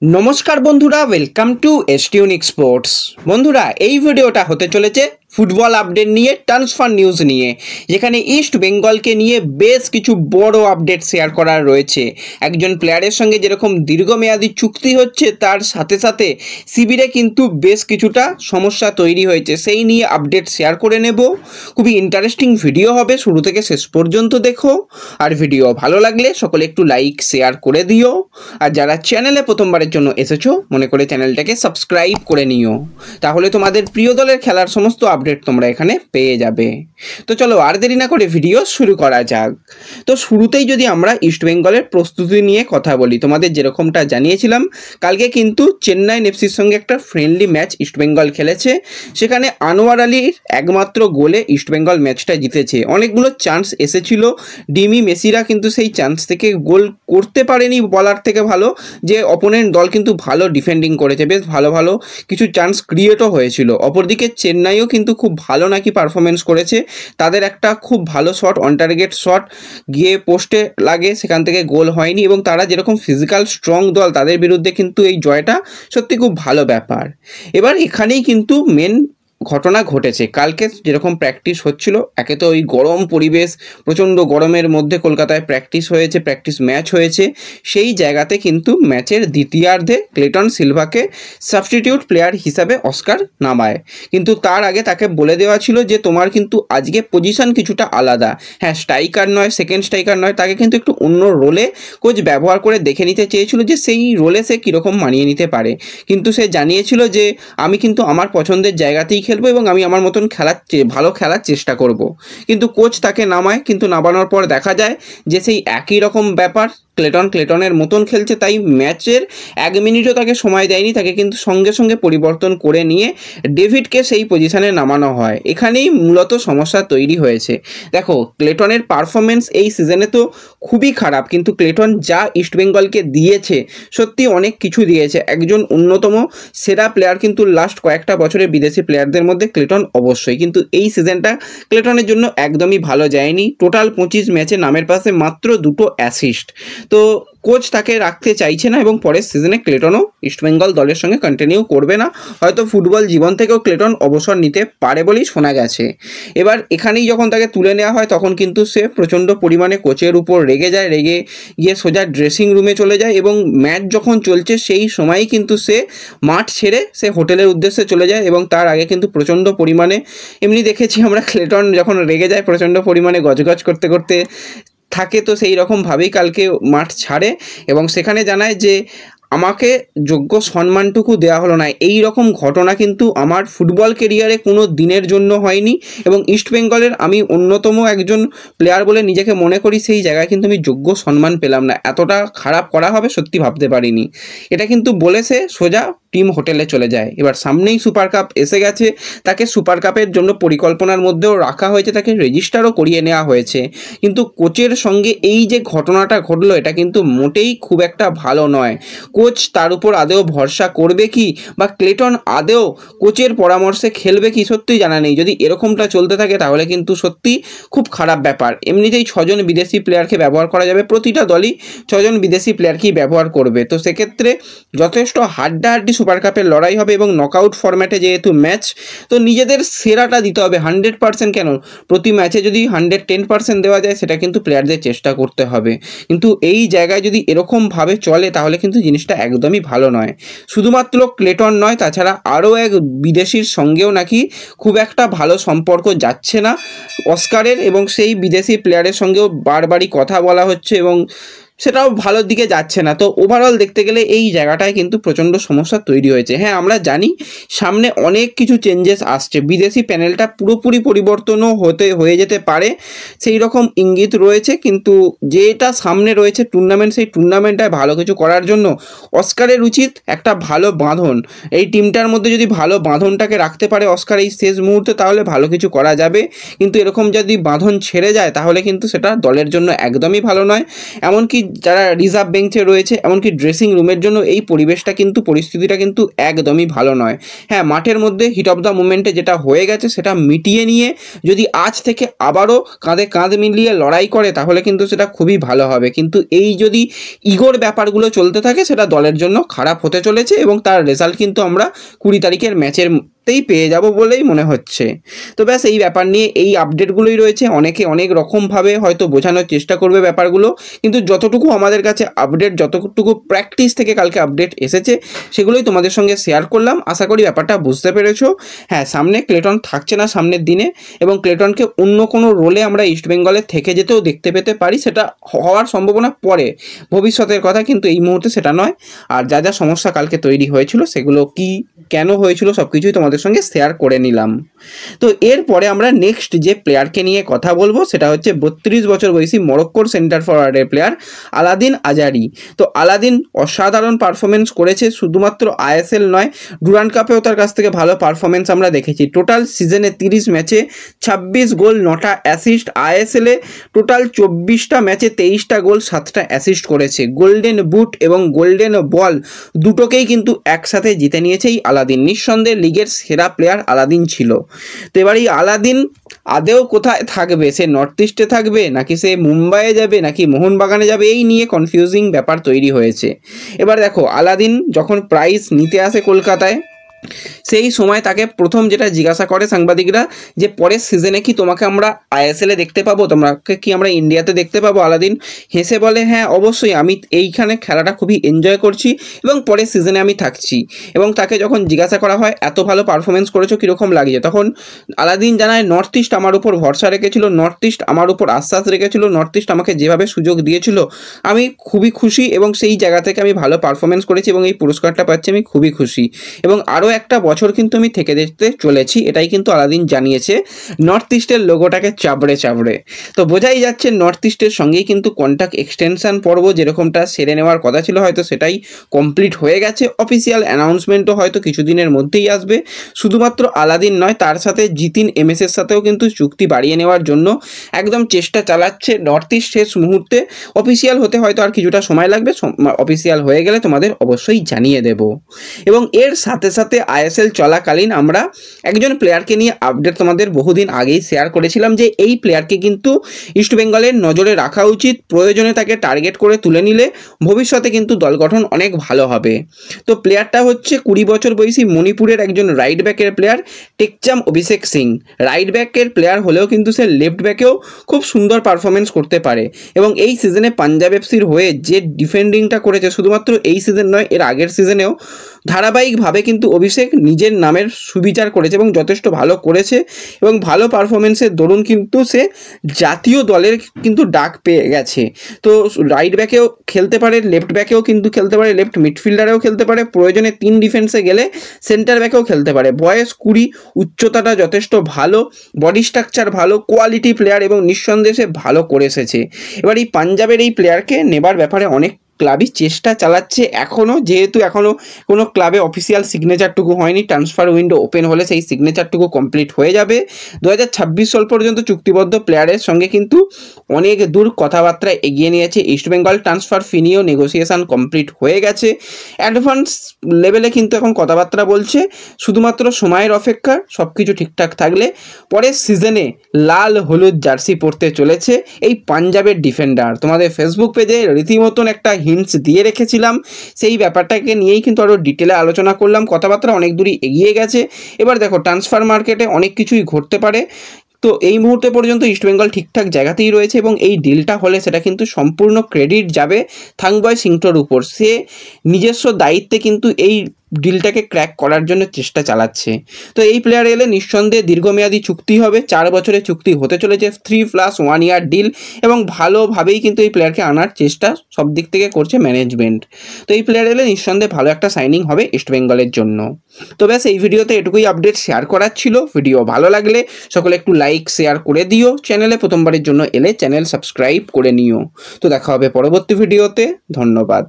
নমস্কার বন্ধুরা, welcome to এসটিউনিক sports. বন্ধুরা, এই ভিডিওটা হতে চলেছে ফুটবল আপডেট নিয়ে, ট্রান্সফার নিউজ নিয়ে, যেখানে ইস্ট বেঙ্গলকে নিয়ে বেশ কিছু বড় আপডেট শেয়ার করার রয়েছে। একজন প্লেয়ারের সঙ্গে যেরকম দীর্ঘমেয়াদী চুক্তি হচ্ছে, তার সাথে সাথে শিবিরে কিন্তু বেশ কিছুটা সমস্যা তৈরি হয়েছে, সেই নিয়ে আপডেট শেয়ার করে নেব। খুবই ইন্টারেস্টিং ভিডিও হবে, শুরু থেকে শেষ পর্যন্ত দেখো। আর ভিডিও ভালো লাগলে সকলে একটু লাইক শেয়ার করে দিও। আর যারা চ্যানেলে প্রথমবারের জন্য এসেছো, মনে করে চ্যানেলটাকে সাবস্ক্রাইব করে নিও, তাহলে তোমাদের প্রিয় দলের খেলার সমস্ত আপডেট তোমরা এখানে পেয়ে যাবে। তো চলো আর দেরি না করে ভিডিও শুরু করা যাক। তো শুরুতেই যদি আমরা ইস্ট বেঙ্গলের প্রস্তুতি নিয়ে কথা বলি, তোমাদের যেরকমটা জানিয়েছিলাম, কালকে কিন্তু চেন্নাই এফসির সঙ্গে একটা ফ্রেন্ডলি ম্যাচ ইস্ট বেঙ্গল খেলেছে। সেখানে আনোয়ার আলীর একমাত্র গোলে ইস্ট বেঙ্গল ম্যাচটা জিতেছে। অনেকগুলো চান্স এসেছিল, ডিমি মেসিরা কিন্তু সেই চান্স থেকে গোল করতে পারেনি বলার থেকে ভালো যে অপোনেন্ট দল কিন্তু ভালো ডিফেন্ডিং করেছে, বেশ ভালো ভালো কিছু চান্স ক্রিয়েটও হয়েছিল। অপরদিকে চেন্নাইও কিন্তু খুব ভালো নাকি পারফরমেন্স করেছে। তাদের একটা খুব ভালো শট, অন টার্গেট শট গিয়ে পোস্টে লাগে, সেখান থেকে গোল হয়নি। এবং তারা যেরকম ফিজিক্যাল স্ট্রং দল, তাদের বিরুদ্ধে কিন্তু এই জয়টা সত্যি খুব ভালো ব্যাপার। এবার এখানেই কিন্তু মেন ঘটনা ঘটেছে। কালকে যেরকম প্র্যাকটিস হচ্ছিল, একে তো ওই গরম পরিবেশ, প্রচণ্ড গরমের মধ্যে কলকাতায় প্র্যাকটিস হয়েছে, প্র্যাকটিস ম্যাচ হয়েছে। সেই জায়গাতে কিন্তু ম্যাচের দ্বিতীয়ার্ধে ক্লেটন সিলভাকে সাবস্টিটিউট প্লেয়ার হিসাবে অস্কার নামায়। কিন্তু তার আগে তাকে বলে দেওয়া ছিল যে তোমার কিন্তু আজকে পজিশন কিছুটা আলাদা। হ্যাঁ, স্ট্রাইকার নয়, সেকেন্ড স্ট্রাইকার নয়, তাকে কিন্তু একটু অন্য রোলে কোচ ব্যবহার করে দেখে নিতে চেয়েছিল যে সেই রোলে সে কীরকম মানিয়ে নিতে পারে। কিন্তু সে জানিয়েছিল যে আমি কিন্তু আমার পছন্দের জায়গাতেই খেলবো এবং আমি আমার মতন ভালো খেলার চেষ্টা করব। কিন্তু কোচ তাকে নামায়, কিন্তু নামানোর পর দেখা যায় যে সেই একই রকম ব্যাপার, ক্লেটনের মতন খেলছে। তাই ম্যাচের 1 মিনিটও তাকে সময় দেয়নি, তাকে কিন্তু সঙ্গে সঙ্গে পরিবর্তন করে নিয়ে ডেভিডকে সেই পজিশনে নামানো হয়। এখানেই মূলত সমস্যা তৈরি হয়েছে। দেখো, ক্লেটনের পারফরমেন্স এই সিজনে তো খুবই খারাপ, কিন্তু ক্লেটন যা ইস্টবেঙ্গলকে দিয়েছে, সত্যি অনেক কিছু দিয়েছে। একজন অন্যতম সেরা প্লেয়ার কিন্তু লাস্ট কয়েকটা বছরে বিদেশি প্লেয়ারদের মধ্যে ক্লেটন অবশ্যই। কিন্তু এই সিজনটা ক্লেটনের জন্য একদমই ভালো যায়নি। টোটাল 25 ম্যাচে নামের পাশে মাত্র 2টো অ্যাসিস্ট। তো কোচ তাকে রাখতে চাইছে না এবং পরের সিজনে ক্লেটনও ইস্টবেঙ্গল দলের সঙ্গে কন্টিনিউ করবে না। হয়তো ফুটবল জীবন থেকেও ক্লেটন অবসর নিতে পারে বলেই শোনা গেছে। এবার এখানেই যখন তাকে তুলে নেওয়া হয়, তখন কিন্তু সে প্রচণ্ড পরিমাণে কোচের উপর রেগে যায়, রেগে গিয়ে সোজা ড্রেসিং রুমে চলে যায়। এবং ম্যাচ যখন চলছে সেই সময়ই কিন্তু সে মাঠ ছেড়ে সে হোটেলের উদ্দেশ্যে চলে যায়। এবং তার আগে কিন্তু প্রচণ্ড পরিমাণে এমনি দেখেছি আমরা, ক্লেটন যখন রেগে যায় প্রচণ্ড পরিমাণে গজগজ করতে করতে থাকে। তো সেই রকমভাবেই কালকে মাঠ ছাড়ে এবং সেখানে জানায় যে আমাকে যোগ্য সম্মানটুকু দেওয়া হলো না। এই রকম ঘটনা কিন্তু আমার ফুটবল কেরিয়ারে কোনো দিনের জন্য হয়নি এবং ইস্টবেঙ্গলের আমি অন্যতম একজন প্লেয়ার বলে নিজেকে মনে করি। সেই জায়গায় কিন্তু আমি যোগ্য সম্মান পেলাম না, এতটা খারাপ করা হবে সত্যি ভাবতে পারিনি। এটা কিন্তু বলেছে সোজা টিম হোটেলে চলে যায়। এবার সামনেই সুপার কাপ এসে গেছে, তাকে সুপার কাপের জন্য পরিকল্পনার মধ্যেও রাখা হয়েছে, তাকে রেজিস্টারও করিয়ে নেওয়া হয়েছে। কিন্তু কোচের সঙ্গে এই যে ঘটনাটা ঘটলো, এটা কিন্তু মোটেই খুব একটা ভালো নয়। কোচ তার উপর আদেও ভরসা করবে কি, বা ক্লেটন আদেও কোচের পরামর্শে খেলবে কি, সত্যিই জানা নেই। যদি এরকমটা চলতে থাকে তাহলে কিন্তু সত্যি খুব খারাপ ব্যাপার। এমনিতেই 6 জন বিদেশি প্লেয়ারকে ব্যবহার করা যাবে, প্রতিটা দলই 6 জন বিদেশি প্লেয়ারকেই ব্যবহার করবে। তো সেক্ষেত্রে যথেষ্ট হাড্ডাহাড্ডি সুপার কাপের লড়াই হবে এবং নকআউট ফরম্যাটে যেহেতু ম্যাচ, তো নিজেদের সেরাটা দিতে হবে। 100% কেন, প্রতি ম্যাচে যদি 110% দেওয়া যায়, সেটা কিন্তু প্লেয়ারদের চেষ্টা করতে হবে। কিন্তু এই জায়গায় যদি এরকমভাবে চলে তাহলে কিন্তু জিনিসটা একদমই ভালো নয়। শুধুমাত্র ক্লেটন নয়, তাছাড়া আরও এক বিদেশির সঙ্গেও নাকি খুব একটা ভালো সম্পর্ক যাচ্ছে না অস্কারের, এবং সেই বিদেশি প্লেয়ারের সঙ্গেও বারবারই কথা বলা হচ্ছে এবং সেটাও ভালোর দিকে যাচ্ছে না। তো ওভারঅল দেখতে গেলে এই জায়গাটায় কিন্তু প্রচণ্ড সমস্যা তৈরি হয়েছে। হ্যাঁ, আমরা জানি সামনে অনেক কিছু চেঞ্জেস আসছে, বিদেশি প্যানেলটা পুরোপুরি পরিবর্তনও হয়ে যেতে পারে, সেই রকম ইঙ্গিত রয়েছে। কিন্তু যেটা সামনে রয়েছে টুর্নামেন্ট, সেই টুর্নামেন্টটায় ভালো কিছু করার জন্য অস্কারের উচিত একটা ভালো বাঁধন, এই টিমটার মধ্যে যদি ভালো বাঁধনটাকে রাখতে পারে অস্কার এই শেষ মুহূর্তে, তাহলে ভালো কিছু করা যাবে। কিন্তু এরকম যদি বাঁধন ছেড়ে যায় তাহলে কিন্তু সেটা দলের জন্য একদমই ভালো নয়। এমনকি যারা রিজার্ভ বেঞ্চে রয়েছে, এমনকি ড্রেসিং রুমের জন্য এই পরিস্থিতিটা কিন্তু একদমই ভালো নয়। হ্যাঁ, মাঠের মধ্যে হিট অফ দ্য মুভমেন্টে যেটা হয়ে গেছে সেটা মিটিয়ে নিয়ে যদি আজ থেকে আবারও কাঁধে কাঁধ মিলিয়ে লড়াই করে তাহলে কিন্তু সেটা খুবই ভালো হবে। কিন্তু এই যদি ইগোর ব্যাপারগুলো চলতে থাকে সেটা দলের জন্য খারাপ হতে চলেছে এবং তার রেজাল্ট কিন্তু আমরা 20 তারিখের ম্যাচেরতেই পেয়ে যাব বলেই মনে হচ্ছে। তো ব্যাস এই ব্যাপার নিয়ে এই আপডেটগুলোই রয়েছে। অনেকে অনেক রকমভাবে হয়তো বোঝানোর চেষ্টা করবে ব্যাপারগুলো, কিন্তু যতটুকু আমাদের কাছে আপডেট, যতটুকু প্র্যাকটিস থেকে কালকে আপডেট এসেছে সেগুলোই তোমাদের সঙ্গে শেয়ার করলাম। আশা করি ব্যাপারটা বুঝতে পেরেছো। হ্যাঁ, সামনে ক্লেটন থাকছে না সামনের দিনে, এবং ক্লেটনকে অন্য কোনো রোলে আমরা ইস্টবেঙ্গলের থেকে যেতেও দেখতে পেতে পারি। সেটা হওয়ার সম্ভাবনা পরে, ভবিষ্যতের কথা, কিন্তু এই মুহূর্তে সেটা নয়। আর যা যা সমস্যা কালকে তৈরি হয়েছিল সেগুলো কি কেন হয়েছিল সব কিছুই তোমাদের সঙ্গে শেয়ার করে নিলাম। তো এরপরে আমরা নেক্সট যে প্লেয়ারকে নিয়ে কথা বলবো সেটা হচ্ছে 32 বছর বয়সী মরক্কোর সেন্টার ফরওয়ার্ডের প্লেয়ার আলাদিন আজারি। তো আলাদিন অসাধারণ পারফরমেন্স করেছে, শুধুমাত্র আইএসএল নয়, ডুরান্ড কাপেও তার কাছ থেকে ভালো পারফরমেন্স আমরা দেখেছি। টোটাল সিজনে 30 ম্যাচে 26 গোল, 9টা অ্যাসিস্ট। আইএসএলে টোটাল 24টা ম্যাচে 23টা গোল, 7টা অ্যাসিস্ট করেছে। গোল্ডেন বুট এবং গোল্ডেন বল দুটোকেই কিন্তু একসাথে জিতে নিয়েছে এই আলাদিন। নিঃসন্দেহে লিগের সেরা প্লেয়ার আলাদিন ছিল। তো এবার এই আলাদিন আদেও কোথায় থাকবে? সে নর্থ ইস্টে থাকবে, নাকি সে মুম্বাইয়ে যাবে, নাকি মোহনবাগানে যাবে? এই নিয়ে কনফিউজিং ব্যাপার তৈরি হয়েছে। এবার দেখো, আলাদিন যখন প্রাইজ নিতে আসে কলকাতায় সেই সময় তাকে প্রথম যেটা জিজ্ঞাসা করে সাংবাদিকরা যে পরের সিজনে কি তোমাকে আমরা আইএসএলে দেখতে পাবো, তোমাকে কি আমরা ইন্ডিয়াতে দেখতে পাবো? আলাদিন হেসে বলে, হ্যাঁ অবশ্যই, আমি এইখানে খেলাটা খুবই এনজয় করছি এবং পরের সিজনে আমি থাকছি। এবং তাকে যখন জিজ্ঞাসা করা হয় এত ভালো পারফরমেন্স করেছো কীরকম লাগছে, তখন আলাদিন জানায় নর্থ ইস্ট আমার উপর ভরসা রেখেছিল, নর্থ ইস্ট আমার উপর আশ্বাস রেখেছিল, নর্থ ইস্ট আমাকে যেভাবে সুযোগ দিয়েছিল আমি খুবই খুশি এবং সেই জায়গা থেকে আমি ভালো পারফরমেন্স করেছি এবং এই পুরস্কারটা পাচ্ছি, আমি খুবই খুশি এবং আরও একটা বছর কিন্তু আমি থেকে দেখতে চলেছি। এটাই কিন্তু আলাদিন জানিয়েছে নর্থ ইস্টের লোগোটাকে চাবড়ে চাবড়ে। তো বোঝাই যাচ্ছে নর্থ ইস্টের সঙ্গেই কিন্তু কন্ট্রাক্ট এক্সটেনশন পর্ব যেরকমটা সেরে নেওয়ার কথা ছিল হয়তো সেটাই কমপ্লিট হয়ে গেছে। অফিসিয়াল অ্যানাউন্সমেন্টও হয়তো কিছুদিনের মধ্যেই আসবে। শুধুমাত্র আলাদিন নয়, তার সাথে জিতিন এমএসের সাথেও কিন্তু চুক্তি বাড়িয়ে নেওয়ার জন্য একদম চেষ্টা চালাচ্ছে নর্থ ইস্ট। শেষ মুহূর্তে অফিসিয়াল হতে হয়তো আর কিছুটা সময় লাগবে, অফিসিয়াল হয়ে গেলে তোমাদের অবশ্যই জানিয়ে দেব। এবং এর সাথে সাথে আইএসএল চলাকালীন আমরা একজন প্লেয়ারকে নিয়ে আপডেট তোমাদের বহুদিন আগেই শেয়ার করেছিলাম যে এই প্লেয়ারকে কিন্তু ইস্টবেঙ্গলের নজরে রাখা উচিত, প্রয়োজনে তাকে টার্গেট করে তুলে নিলে ভবিষ্যতে কিন্তু দল গঠন অনেক ভালো হবে। তো প্লেয়ারটা হচ্ছে 20 বছর বয়সী মণিপুরের একজন রাইট ব্যাকের প্লেয়ার টেকচাম অভিষেক সিং। রাইট ব্যাকের প্লেয়ার হলেও কিন্তু সে লেফট ব্যাকেও খুব সুন্দর পারফরমেন্স করতে পারে এবং এই সিজনে পাঞ্জাব এফসির হয়ে যে ডিফেন্ডিংটা করেছে, শুধুমাত্র এই সিজন নয় এর আগের সিজনেও ধারাবাহিকভাবে কিন্তু অভিষেক নিজের নামের সুবিচার করেছে এবং যথেষ্ট ভালো করেছে এবং ভালো পারফরমেন্সের দরুন কিন্তু সে জাতীয় দলের কিন্তু ডাক পেয়ে গেছে। তো রাইট ব্যাকেও খেলতে পারে, লেফট ব্যাকেও কিন্তু খেলতে পারে, লেফট মিডফিল্ডারেও খেলতে পারে, প্রয়োজনে 3 ডিফেন্সে গেলে সেন্টার ব্যাকেও খেলতে পারে। বয়স 20, উচ্চতাটা যথেষ্ট ভালো, বডি স্ট্রাকচার ভালো, কোয়ালিটি প্লেয়ার এবং নিঃসন্দেহে সে ভালো করে এসেছে। এবার এই পাঞ্জাবের এই প্লেয়ারকে নেবার ব্যাপারে অনেক ক্লাবই চেষ্টা চালাচ্ছে এখনও, যেহেতু এখনও কোনো ক্লাবে অফিসিয়াল সিগনেচারটুকু হয়নি। ট্রান্সফার উইন্ডো ওপেন হলে সেই সিগনেচারটুকু কমপ্লিট হয়ে যাবে। 2026 সাল পর্যন্ত চুক্তিবদ্ধ প্লেয়ারের সঙ্গে কিন্তু অনেক দূর কথাবার্তা এগিয়ে নিয়েছে ইস্টবেঙ্গল। ট্রান্সফার ফি নিয়েও নেগোসিয়েশান কমপ্লিট হয়ে গেছে। অ্যাডভান্স লেভেলে কিন্তু এখন কথাবার্তা বলছে, শুধুমাত্র সময়ের অপেক্ষা। সব কিছু ঠিকঠাক থাকলে পরের সিজনে লাল হলুদ জার্সি পরতে চলেছে এই পাঞ্জাবের ডিফেন্ডার। তোমাদের ফেসবুক পেজে রীতিমতন একটা হিন্টস দিয়ে রেখেছিলাম, সেই ব্যাপারটাকে নিয়েই কিন্তু আরও ডিটেলে আলোচনা করলাম। কথাবার্তা অনেক দূরই এগিয়ে গেছে। এবার দেখো, ট্রান্সফার মার্কেটে অনেক কিছুই ঘটতে পারে। তো এই মুহূর্তে পর্যন্ত ইস্টবেঙ্গল ঠিকঠাক জায়গাতেই রয়েছে এবং এই ডিলটা হলে সেটা কিন্তু সম্পূর্ণ ক্রেডিট যাবে থাংবয় সিংটোর উপর। সে নিজস্ব দায়িত্বে কিন্তু এই ডিলটাকে ক্র্যাক করার জন্য চেষ্টা চালাচ্ছে। তো এই প্লেয়ার এলে নিঃসন্দেহে দীর্ঘমেয়াদী চুক্তি হবে, 4 বছরের চুক্তি হতে চলেছে, 3+1 ইয়ার ডিল এবং ভালোভাবেই কিন্তু এই প্লেয়ারকে আনার চেষ্টা সব দিক থেকে করছে ম্যানেজমেন্ট। তো এই প্লেয়ার এলে নিঃসন্দেহে ভালো একটা সাইনিং হবে ইস্টবেঙ্গলের জন্য। তো ব্যাস এই ভিডিওতে এটুকুই আপডেট শেয়ার করার ছিল। ভিডিও ভালো লাগলে সকলে একটু লাইক শেয়ার করে দিও। চ্যানেলে প্রথমবারের জন্য এলে চ্যানেল সাবস্ক্রাইব করে নিও। তো দেখা হবে পরবর্তী ভিডিওতে। ধন্যবাদ।